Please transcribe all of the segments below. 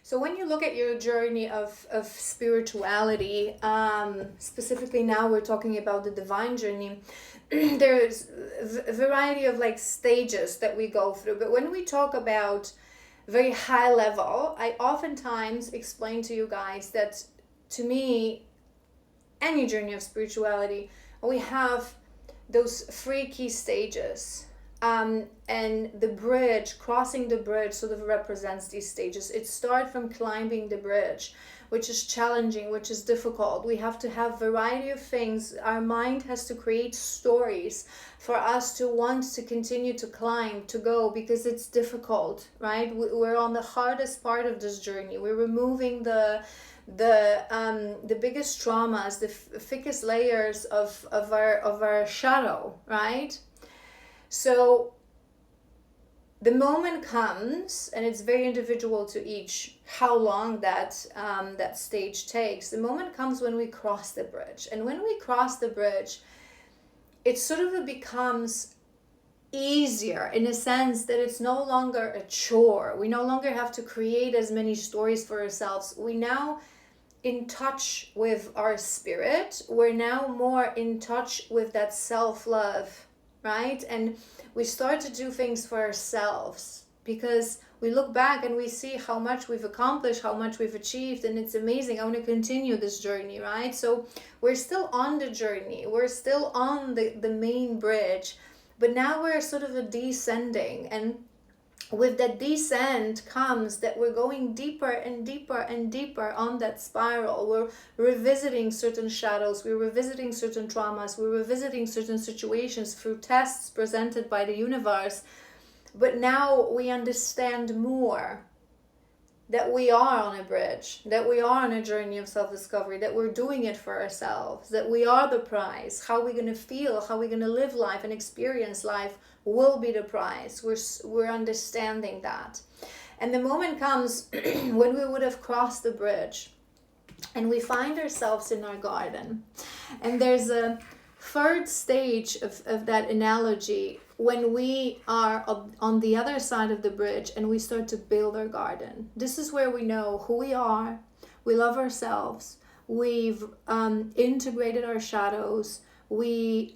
So when you look at your journey of spirituality, specifically now we're talking about the divine journey, there's a variety of like stages that we go through. But when we talk about very high level, I oftentimes explain to you guys that, to me, any journey of spirituality, we have those three key stages. And the bridge, crossing the bridge, sort of represents these stages. It starts from climbing the bridge, which is challenging, which is difficult. We have to have variety of things. Our mind has to create stories for us to want to continue to climb, to go, because it's difficult, right? We're on the hardest part of this journey. We're removing the biggest traumas, the thickest layers of our shadow, right? So the moment comes, and it's very individual to each how long that stage takes. The moment comes when we cross the bridge, and when we cross the bridge, it sort of becomes easier in a sense that it's no longer a chore. We no longer have to create as many stories for ourselves. We now in touch with our spirit. We're now more in touch with that self-love, right? And we start to do things for ourselves because we look back and we see how much we've accomplished, how much we've achieved, and it's amazing. I want to continue this journey, right? So we're still on the journey. We're still on the main bridge, but now we're sort of descending. And with that descent comes that we're going deeper and deeper and deeper on that spiral. We're revisiting certain shadows, we're revisiting certain traumas, we're revisiting certain situations through tests presented by the universe. But now we understand more that we are on a bridge, that we are on a journey of self-discovery, that we're doing it for ourselves, that we are the prize. How we're going to feel, how we're going to live life and experience life will be the prize. We're understanding that. And the moment comes when we would have crossed the bridge and we find ourselves in our garden. And there's a third stage of that analogy when we are on the other side of the bridge and we start to build our garden. This is where we know who we are, we love ourselves, we've integrated our shadows, we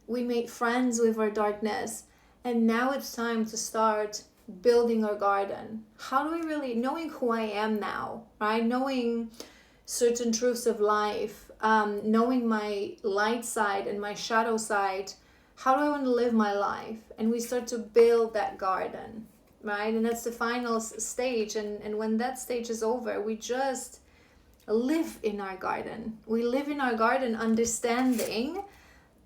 made friends with our darkness, and now it's time to start building our garden. How do we really, knowing who I am now, right? Knowing certain truths of life, knowing my light side and my shadow side, how do I want to live my life? And we start to build that garden, right? And that's the final stage. And when that stage is over, we just live in our garden. We live in our garden understanding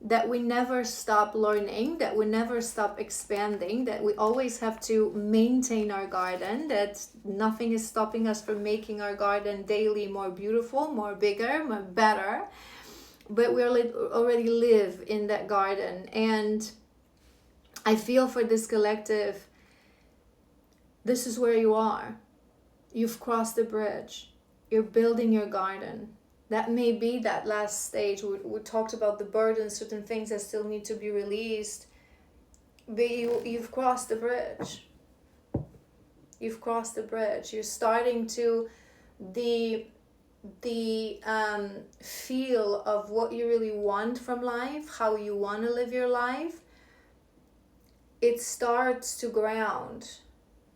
that we never stop learning, that we never stop expanding, that we always have to maintain our garden, that nothing is stopping us from making our garden daily more beautiful, more bigger, more better. But we already live in that garden. And I feel for this collective, this is where you are. You've crossed the bridge. You're building your garden. That may be that last stage. We talked about the burden, certain things that still need to be released. But you've crossed the bridge. You've crossed the bridge. You're starting to the feel of what you really want from life, how you want to live your life. It starts to ground.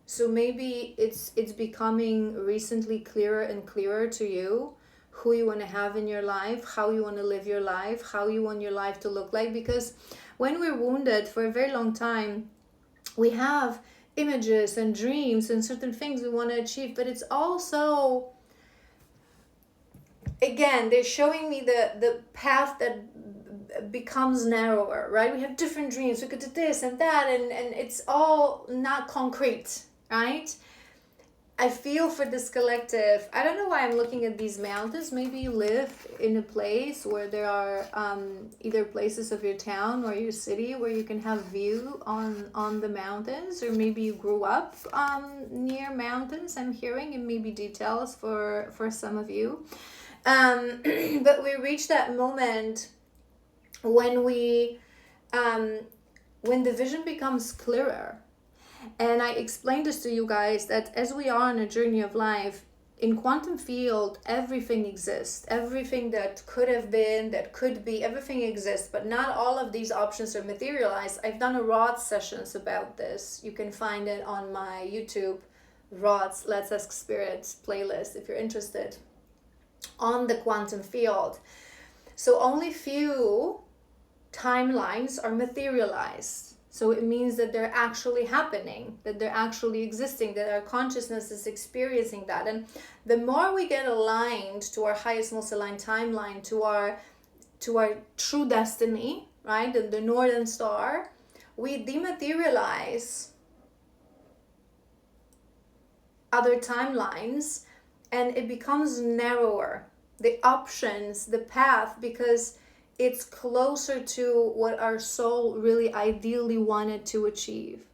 So maybe it's becoming recently clearer and clearer to you who you want to have in your life, how you want to live your life, how you want your life to look like. Because when we're wounded for a very long time, we have images and dreams and certain things we want to achieve, but it's also, again, they're showing me the path that becomes narrower, right? We have different dreams, we could do this and that, and it's all not concrete, right? I feel for this collective. I don't know why I'm looking at these mountains. Maybe you live in a place where there are either places of your town or your city where you can have view on the mountains, or maybe you grew up near mountains. I'm hearing, and maybe details for some of you. But we reach that moment when when the vision becomes clearer. And I explained this to you guys that as we are on a journey of life, in quantum field, everything exists. Everything that could have been, that could be, everything exists, but not all of these options are materialized. I've done a Rod sessions about this. You can find it on my YouTube, Rod's Let's Ask Spirits playlist if you're interested, on the quantum field. So only few timelines are materialized. So it means that they're actually happening, that they're actually existing, that our consciousness is experiencing that. And the more we get aligned to our highest, most aligned timeline, to our true destiny, right, the Northern Star, we dematerialize other timelines, and it becomes narrower, the options, the path, because it's closer to what our soul really ideally wanted to achieve,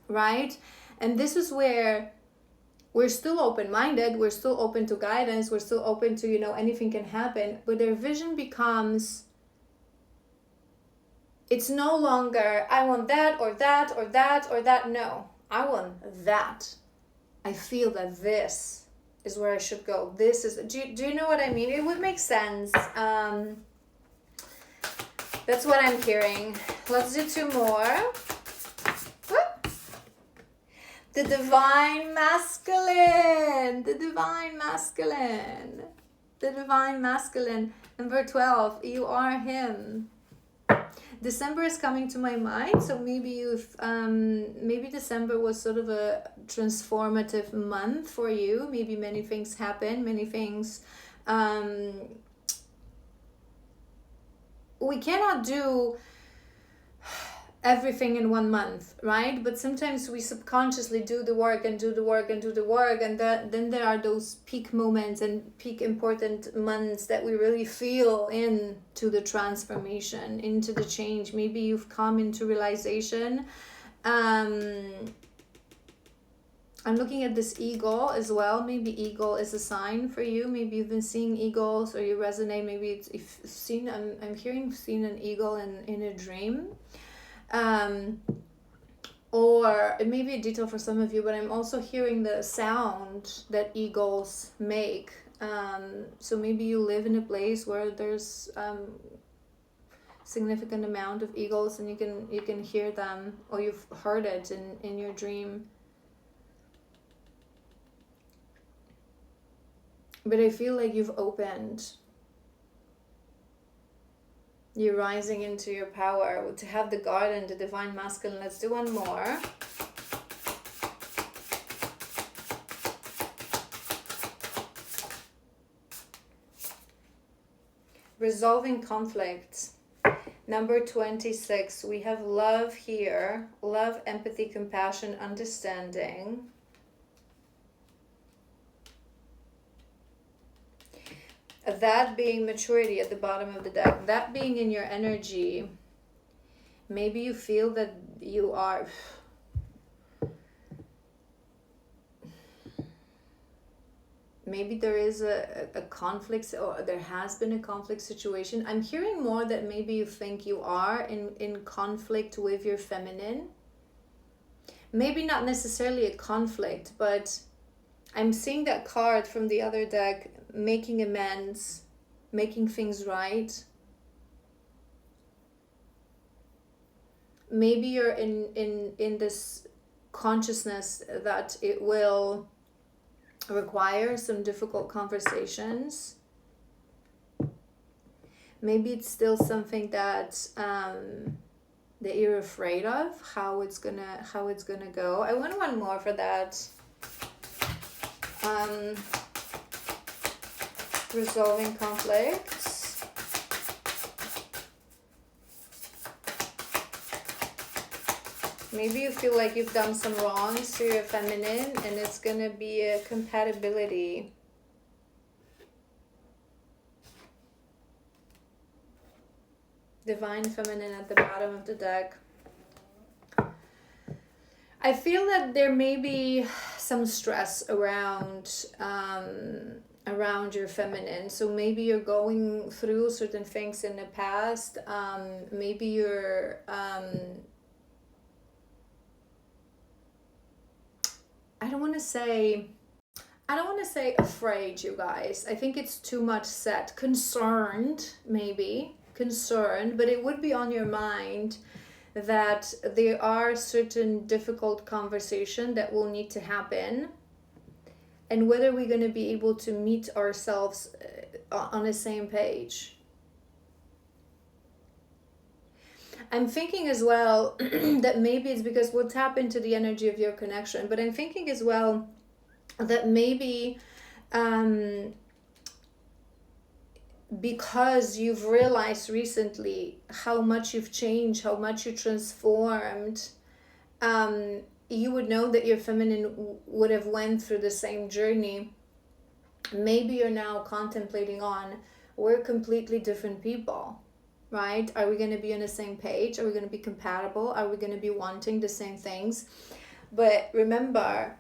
right? And this is where we're still open-minded, we're still open to guidance, we're still open to, anything can happen, but their vision becomes, it's no longer, I want that or that or that or that. No, I want that. I feel that this is where I should go. This is, do you know what I mean? It would make sense. That's what I'm hearing. Let's do 2 more. Whoop. The Divine Masculine. The Divine Masculine. The Divine Masculine. Number 12. You are him. December is coming to my mind, so maybe maybe December was sort of a transformative month for you. Maybe many things happen, many things. We cannot do everything in 1 month, right? But sometimes we subconsciously do the work and do the work and do the work, and then there are those peak moments and peak important months that we really feel into the transformation, into the change. Maybe you've come into realization. I'm looking at this eagle as well. Maybe eagle is a sign for you. Maybe you've been seeing eagles, or you resonate. Maybe it's, if seen, I'm hearing seen an eagle in a dream. Or it may be a detail for some of you, but I'm also hearing the sound that eagles make. So maybe you live in a place where there's significant amount of eagles, and you can hear them, or you've heard it in your dream. But I feel like you've opened. You're rising into your power. To have the garden, the Divine Masculine. Let's do 1 more. Resolving conflicts. Number 26. We have love here. Love, empathy, compassion, understanding. That being maturity at the bottom of the deck. That being in your energy. Maybe you feel that you are... Maybe there is a conflict, or there has been a conflict situation. I'm hearing more that maybe you think you are in conflict with your feminine. Maybe not necessarily a conflict, but I'm seeing that card from the other deck, making amends, making things right. Maybe you're in this consciousness that it will require some difficult conversations. Maybe it's still something that that you're afraid of, how it's gonna go. I want 1 more for that. Resolving conflicts. Maybe you feel like you've done some wrongs to your feminine, and it's gonna be a compatibility. Divine Feminine at the bottom of the deck. I feel that there may be some stress around your feminine. So maybe you're going through certain things in the past. Maybe you're I don't want to say afraid, you guys. I think it's too much said. Concerned, maybe. Concerned, but it would be on your mind that there are certain difficult conversations that will need to happen, and whether we're going to be able to meet ourselves on the same page. I'm thinking as well that maybe it's because we'll tap into the energy of your connection, but I'm thinking as well that maybe because you've realized recently how much you've changed, how much you transformed, you would know that your feminine would have went through the same journey. Maybe you're now contemplating on, we're completely different people, right? Are we going to be on the same page? Are we going to be compatible? Are we going to be wanting the same things? But remember,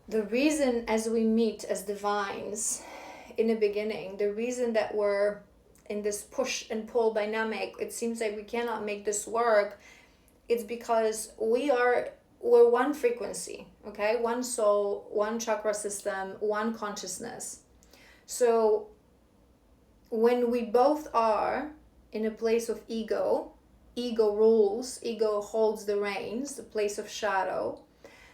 the reason as we meet as divines in the beginning, the reason that we're in this push and pull dynamic, it seems like we cannot make this work, it's because we're one frequency, okay? One soul, one chakra system, one consciousness. So when we both are in a place of ego rules, ego holds the reins, the place of shadow,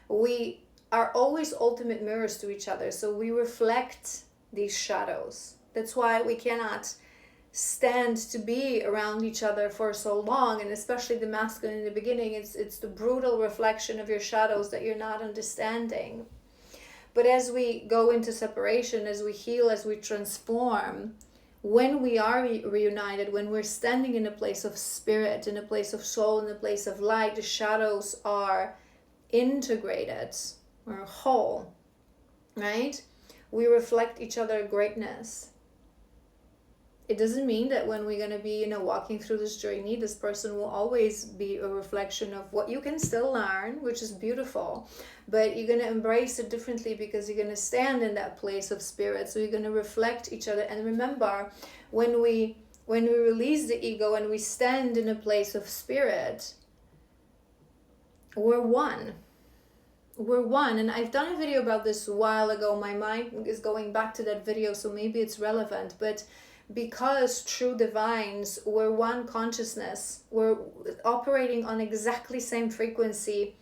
we are always ultimate mirrors to each other. So we reflect these shadows. That's why we cannot stand to be around each other for so long, and especially the masculine in the beginning, it's the brutal reflection of your shadows that you're not understanding. But as we go into separation, as we heal, as we transform, when we are reunited, when we're standing in a place of spirit, in a place of soul, in a place of light, the shadows are integrated, we're whole, right? We reflect each other greatness. It doesn't mean that when we're going to be, walking through this journey, this person will always be a reflection of what you can still learn, which is beautiful, but you're going to embrace it differently because you're going to stand in that place of spirit. So you're going to reflect each other. And remember, when we release the ego and we stand in a place of spirit, we're one. We're one. And I've done a video about this a while ago. My mind is going back to that video, so maybe it's relevant, but because true divines, we're one consciousness, we're operating on exactly same frequency,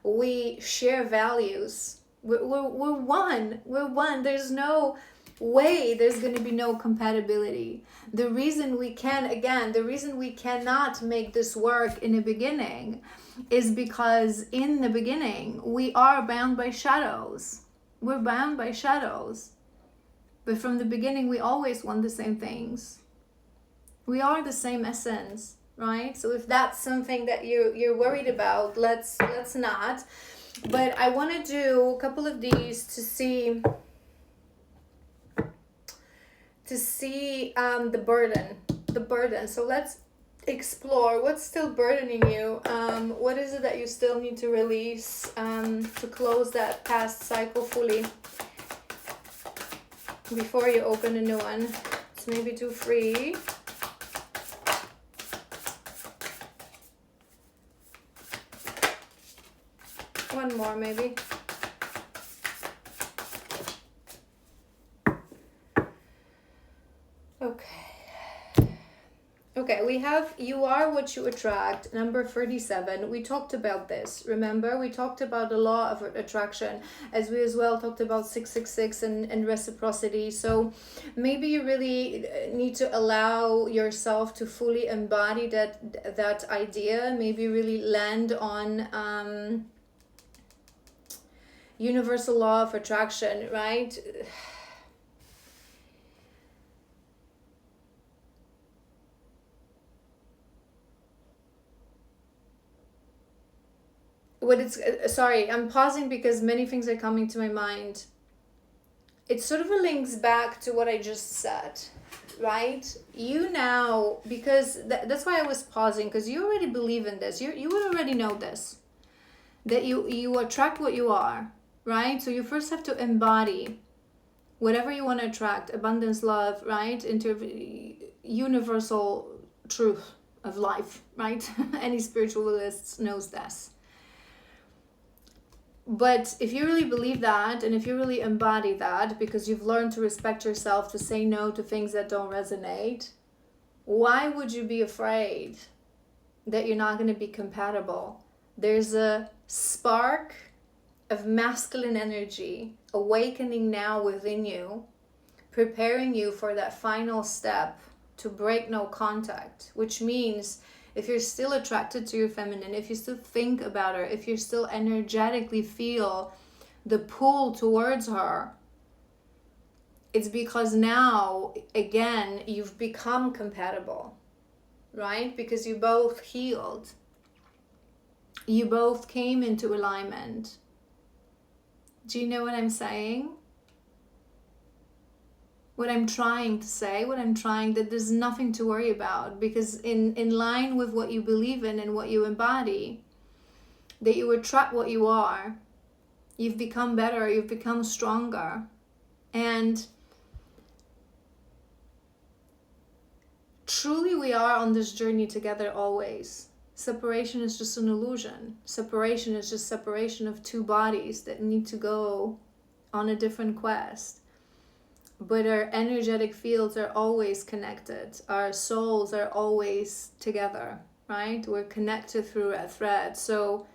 we share values, we're one. There's no way there's going to be no compatibility. The reason we cannot make this work in the beginning is because in the beginning we are bound by shadows. We're bound by shadows. But from the beginning, we always want the same things. We are the same essence, right? So if that's something that you're worried about, let's not. But I want to do a couple of these to see the burden. So let's explore what's still burdening you. What is it that you still need to release to close that past cycle fully? Before you open a new one. It's maybe too free. One more maybe. Okay, we have You Are What You Attract, number 37. We talked about this. Remember, we talked about the law of attraction, as we as well talked about 666 and reciprocity. So maybe you really need to allow yourself to fully embody that idea. Maybe really land on universal law of attraction, right? Sorry, I'm pausing because many things are coming to my mind. It sort of links back to what I just said, right? You now, because that's why I was pausing, because you already believe in this. You would already know this, that you attract what you are, right? So you first have to embody whatever you want to attract, abundance, love, right? Into universal truth of life, right? Any spiritualist knows this. But if you really believe that, and if you really embody that, because you've learned to respect yourself, to say no to things that don't resonate, why would you be afraid that you're not going to be compatible? There's a spark of masculine energy awakening now within you, preparing you for that final step to break no contact, which means if you're still attracted to your feminine, if you still think about her, if you still energetically feel the pull towards her, it's because now, again, you've become compatible, right? Because you both healed. You both came into alignment. Do you know what I'm saying? What I'm trying to say, that there's nothing to worry about, because in line with what you believe in and what you embody, that you attract what you are, you've become better, you've become stronger. And truly we are on this journey together always. Separation is just an illusion. Separation is just separation of two bodies that need to go on a different quest. But our energetic fields are always connected. Our souls are always together, right? We're connected through a thread. So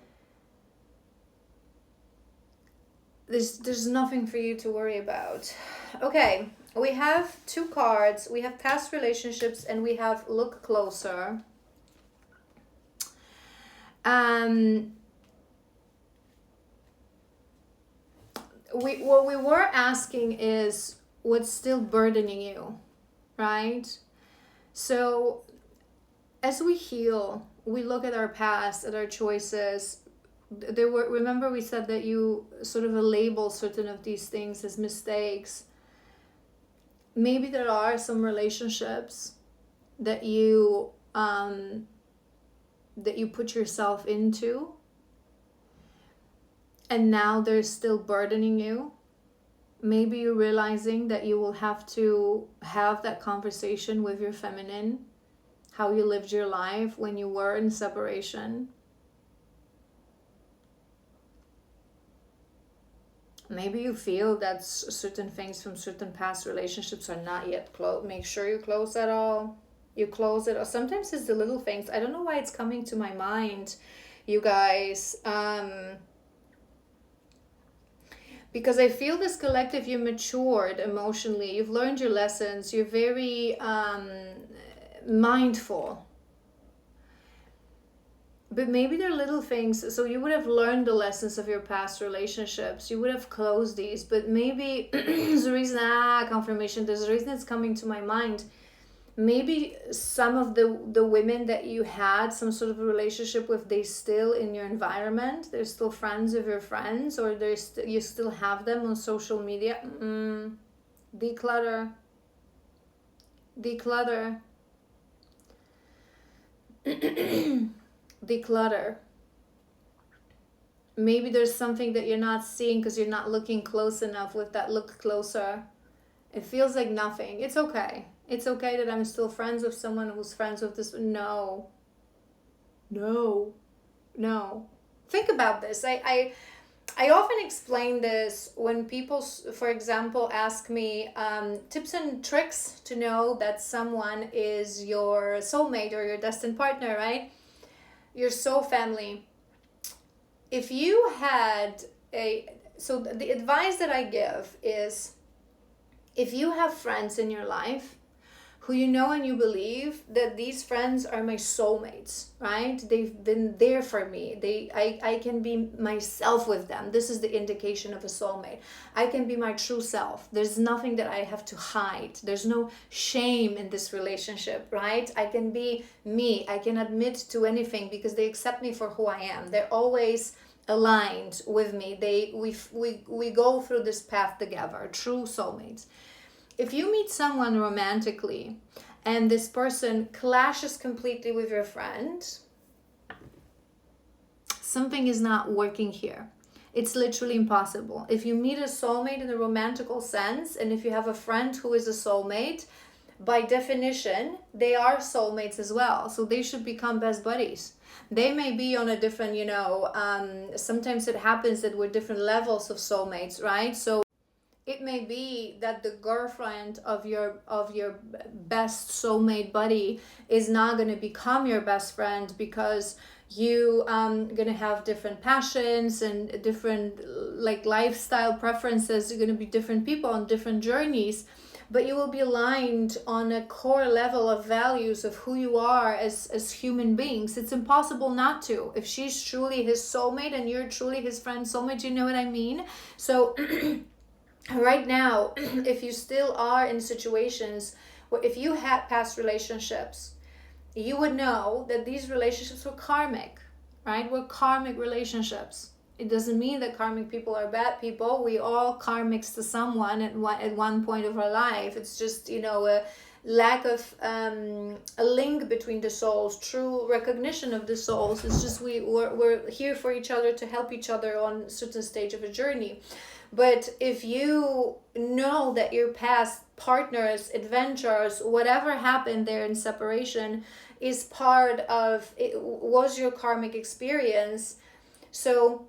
there's nothing for you to worry about. Okay, we have two cards. We have past relationships and we have look closer. What we were asking is, what's still burdening you, right? So as we heal, we look at our past, at our choices. Remember we said that you sort of label certain of these things as mistakes. Maybe there are some relationships that you put yourself into, and now they're still burdening you. Maybe you're realizing that you will have to have that conversation with your feminine, how you lived your life when you were in separation. Maybe you feel that certain things from certain past relationships are not yet closed. Make sure you close that all. You close it. Or sometimes it's the little things. I don't know why it's coming to my mind, you guys. Because I feel this collective, you matured emotionally. You've learned your lessons. You're very mindful. But maybe there are little things. So you would have learned the lessons of your past relationships. You would have closed these. But maybe there's a reason, confirmation. There's a reason it's coming to my mind. Maybe some of the women that you had some sort of a relationship with, they still in your environment. They're still friends of your friends, or you still have them on social media. Declutter. Declutter. Maybe there's something that you're not seeing because you're not looking close enough with that look closer. It feels like nothing. It's okay. It's okay that I'm still friends with someone who's friends with this. No. Think about this. I often explain this when people, for example, ask me tips and tricks to know that someone is your soulmate or your destined partner, right? Your soul family. If you had so the advice that I give is, if you have friends in your life who you know and you believe that these friends are my soulmates, right? They've been there for me. I can be myself with them. This is the indication of a soulmate. I can be my true self. There's nothing that I have to hide. There's no shame in this relationship, right? I can be me. I can admit to anything because they accept me for who I am. They're always aligned with me. We go through this path together. True soulmates. If you meet someone romantically and this person clashes completely with your friend, something is not working here. It's literally impossible. If you meet a soulmate in a romantical sense, and if you have a friend who is a soulmate, by definition, they are soulmates as well. So they should become best buddies. They may be on a different, sometimes it happens that we're different levels of soulmates, right? So it may be that the girlfriend of your best soulmate buddy is not going to become your best friend, because you going to have different passions and different like lifestyle preferences. You're going to be different people on different journeys, but you will be aligned on a core level of values of who you are as human beings. It's impossible not to. If she's truly his soulmate and you're truly his friend soulmate, you know what I mean? So right now, if you still are in situations where, if you had past relationships, you would know that these relationships were karmic, right? Were karmic relationships. It doesn't mean that karmic people are bad people. We all karmics to someone at one point of our life. It's just, a lack of a link between the souls, true recognition of the souls. It's just we're here for each other, to help each other on a certain stage of a journey. But if you know that your past partners, adventures, whatever happened there in separation is part of it, was your karmic experience. So,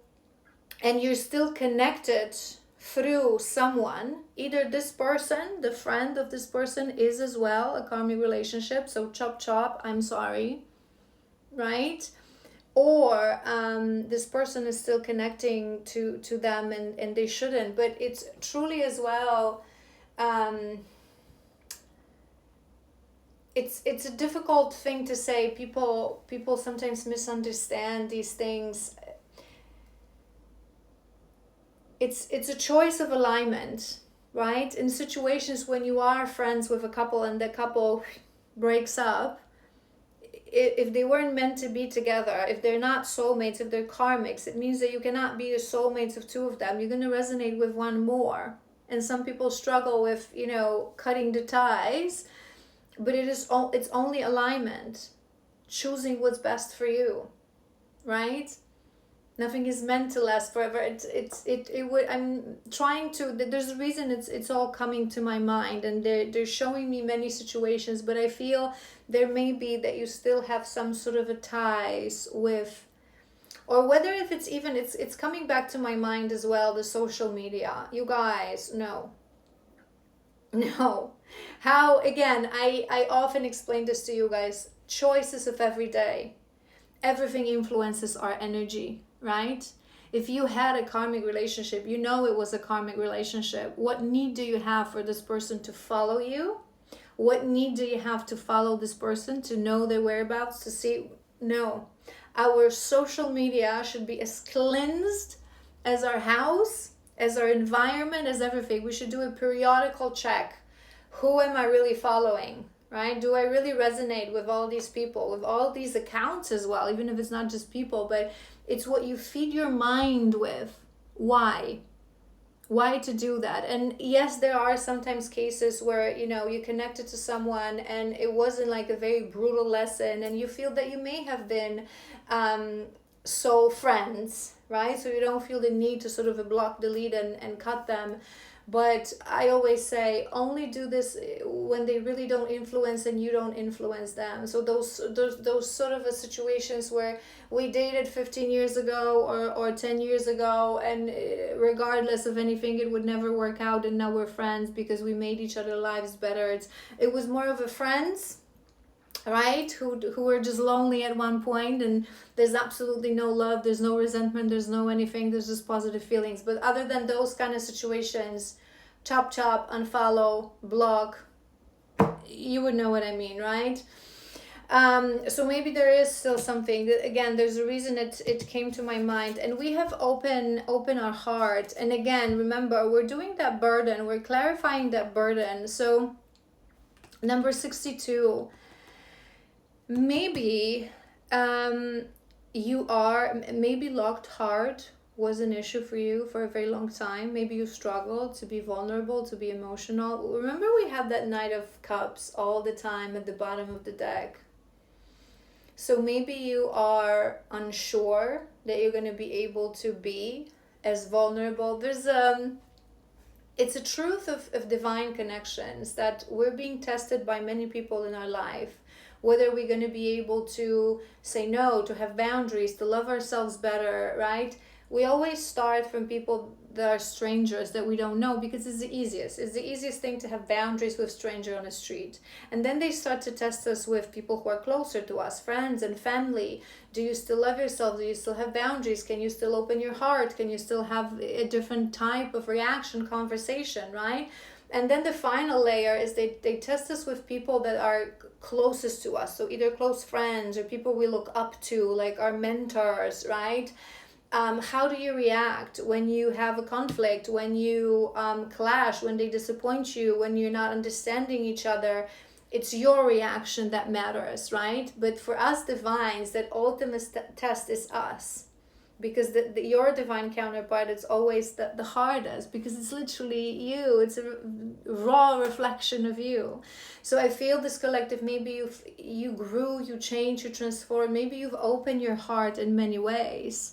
and you're still connected through someone, either this person, the friend of this person, is as well a karmic relationship. So chop chop, I'm sorry, right? Or this person is still connecting to them, and they shouldn't. But it's truly as well, it's a difficult thing to say. People sometimes misunderstand these things. It's a choice of alignment, right? In situations when you are friends with a couple and the couple breaks up, if they weren't meant to be together, if they're not soulmates, if they're karmics, it means that you cannot be the soulmates of two of them. You're going to resonate with one more. And some people struggle with, cutting the ties, but it's only alignment, choosing what's best for you, right? Nothing is meant to last forever. It would. I'm trying to. There's a reason it's all coming to my mind, and they're showing me many situations. But I feel there may be that you still have some sort of a ties with, or whether if it's even it's coming back to my mind as well. The social media, you guys, no. How again? I often explain this to you guys. Choices of every day. Everything influences our energy. Right? If you had a karmic relationship, you know it was a karmic relationship. What need do you have for this person to follow you? What need do you have to follow this person, to know their whereabouts, to see? No. Our social media should be as cleansed as our house, as our environment, as everything. We should do a periodical check. Who am I really following? Right? Do I really resonate with all these people, with all these accounts as well, even if it's not just people, but it's what you feed your mind with. Why to do that? And yes, there are sometimes cases where, you connected to someone and it wasn't like a very brutal lesson, and you feel that you may have been soul friends, right? So you don't feel the need to sort of block, delete, and cut them. But I always say, only do this when they really don't influence and you don't influence them. So those sort of situations where we dated 15 years ago or 10 years ago, and regardless of anything, it would never work out, and now we're friends because we made each other's lives better. It was more of a friends, right, who were just lonely at one point, and there's absolutely no love, there's no resentment, there's no anything, there's just positive feelings. But other than those kind of situations, chop, unfollow, block, you would know what I mean, right? So maybe there is still something that, again, there's a reason it came to my mind, and we have open our heart. And again, remember, we're doing that burden, we're clarifying that burden. So number 62, maybe maybe locked heart was an issue for you for a very long time. Maybe you struggled to be vulnerable, to be emotional. Remember, we have that Knight of Cups all the time at the bottom of the deck. So maybe you are unsure that you're going to be able to be as vulnerable. There's it's a truth of divine connections that we're being tested by many people in our life. whether we're going to be able to say no, to have boundaries, to love ourselves better, right? We always start from people that are strangers that we don't know, because it's the easiest. It's the easiest thing to have boundaries with stranger on the street. And then they start to test us with people who are closer to us, friends and family. Do you still love yourself? Do you still have boundaries? Can you still open your heart? Can you still have a different type of reaction, conversation, right? And then the final layer is they test us with people that are closest to us. So either close friends or people we look up to, like our mentors, right? How do you react when you have a conflict, when you clash, when they disappoint you, when you're not understanding each other? It's your reaction that matters, right? But for us divines, that ultimate test is us. Because your divine counterpart is always the hardest, because it's literally you. It's a raw reflection of you. So I feel this collective, maybe you grew, you changed, you transformed, maybe you've opened your heart in many ways.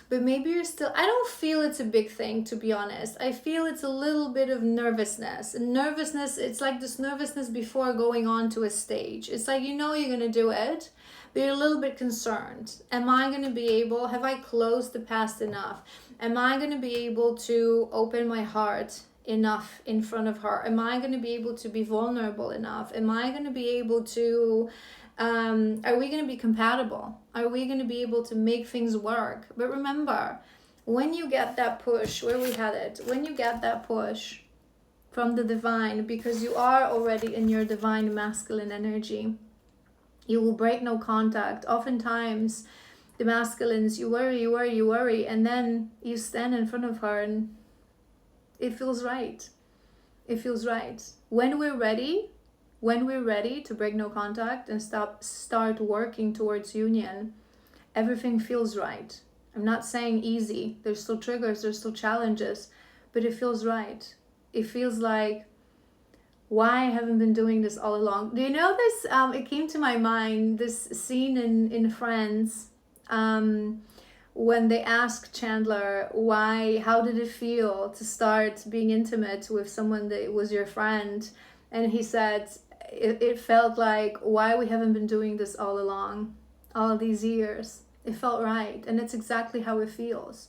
But maybe you're still, I don't feel it's a big thing, to be honest. I feel it's a little bit of nervousness. And nervousness, it's like this nervousness before going on to a stage. It's like, you know you're going to do it, but you're a little bit concerned. Am I going to be able, have I closed the past enough? Am I going to be able to open my heart enough in front of her? Am I going to be able to be vulnerable enough? Am I going to be able to... are we going to be compatible? Are we going to be able to make things work? But remember, when you get that push, where we had it, when you get that push from the divine, because you are already in your divine masculine energy, you will break no contact. Oftentimes, the masculines, you worry, and then you stand in front of her and it feels right. It feels right. When we're ready to break no contact and start working towards union, everything feels right. I'm not saying easy. There's still triggers, there's still challenges, but it feels right. It feels like, why I haven't been doing this all along. Do you know this? It came to my mind, this scene in Friends, when they asked Chandler, how did it feel to start being intimate with someone that was your friend? And he said, it felt like, why we haven't been doing this all along, all these years. It felt right. And it's exactly how it feels.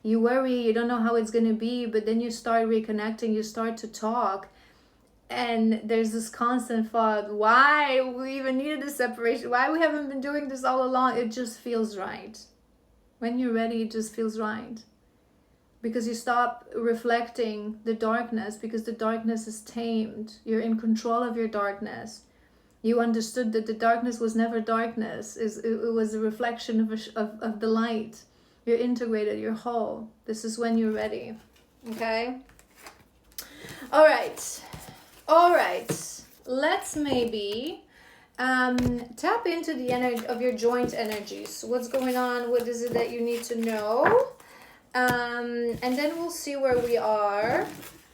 You worry, you don't know how it's going to be, but then you start reconnecting, you start to talk. And there's this constant thought, why we even needed this separation, why we haven't been doing this all along. It just feels right. When you're ready, it just feels right. Because you stop reflecting the darkness, because the darkness is tamed. You're in control of your darkness. You understood that the darkness was never darkness. It was a reflection of the light. You're integrated, you're whole. This is when you're ready. Okay? All right. Let's maybe tap into the energy of your joint energies. What's going on? What is it that you need to know? And then we'll see where we are.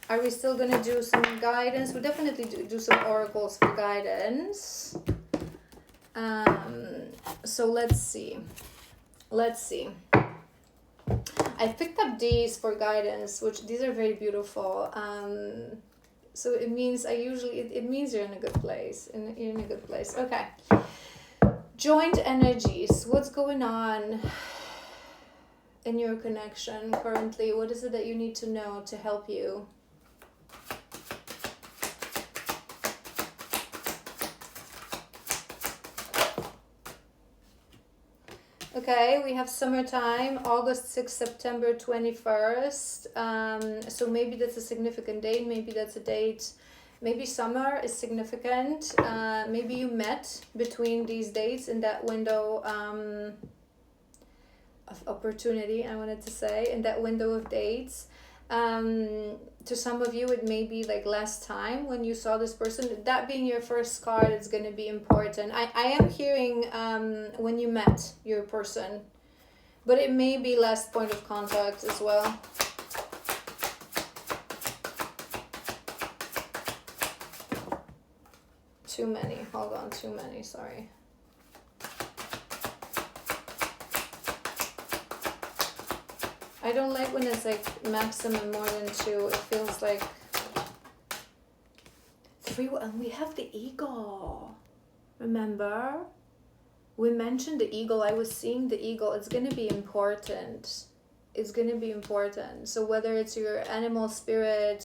Are we still going to do some guidance? We'll definitely do some oracles for guidance. So let's see. I picked up these for guidance, which these are very beautiful. So it means it means you're in a good place. You're in a good place. Okay. Joint energies. What's going on in your connection currently? What is it that you need to know to help you? Okay, we have summertime, August 6th, September 21st. So maybe that's a significant date. Maybe that's a date. Maybe summer is significant. Maybe you met between these dates in that window of opportunity, I wanted to say, in that window of dates. To some of you, it may be like less time when you saw this person. That being your first card, it's going to be important. I am hearing when you met your person, but it may be less point of contact as well. Too many. Hold on. Too many. Sorry. I don't like when it's like maximum more than 2. It feels like 3. And we have the ego, Remember, we mentioned the eagle. I was seeing the eagle. It's going to be important. It's going to be important. So whether it's your animal spirit,